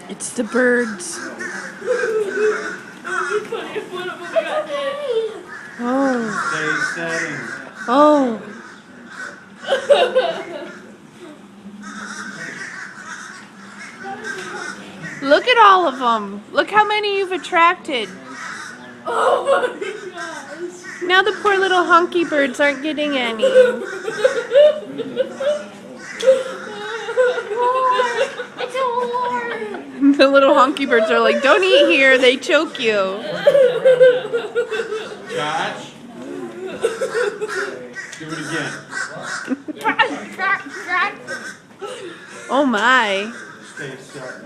It's the birds. Oh. Stay setting. Oh. Look at all of them. Look how many you've attracted. Oh my gosh. Now the poor little honky birds aren't getting any. It's a war. The little honky birds are like, don't eat here, they choke you. Josh. Do it again. Oh my. Stay set.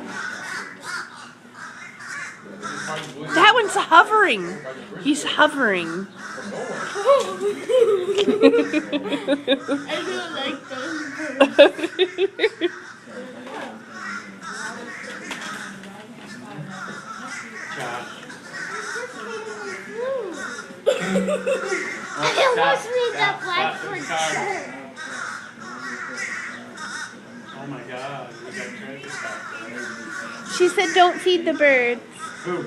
That one's hovering. He's hovering. I don't like those birds. Josh. It wants me that Blackbird shirt. Oh my God. We got treasure back. She said don't feed the birds. Who?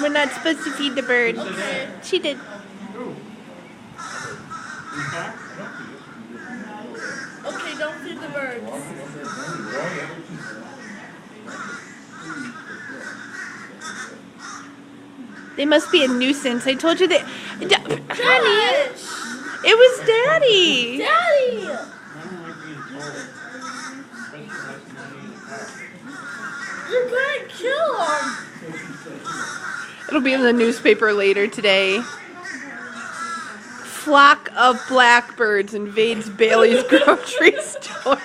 We're not supposed to feed the birds. Okay. She did. Who? Okay. Okay, don't feed the birds. They must be a nuisance. I told you that. Honey, Josh! it was Daddy. Daddy! I don't like being told. Especially like money in the car. You're gonna kill him! It'll be in the newspaper later today. Flock of blackbirds invades Bailey's grocery store.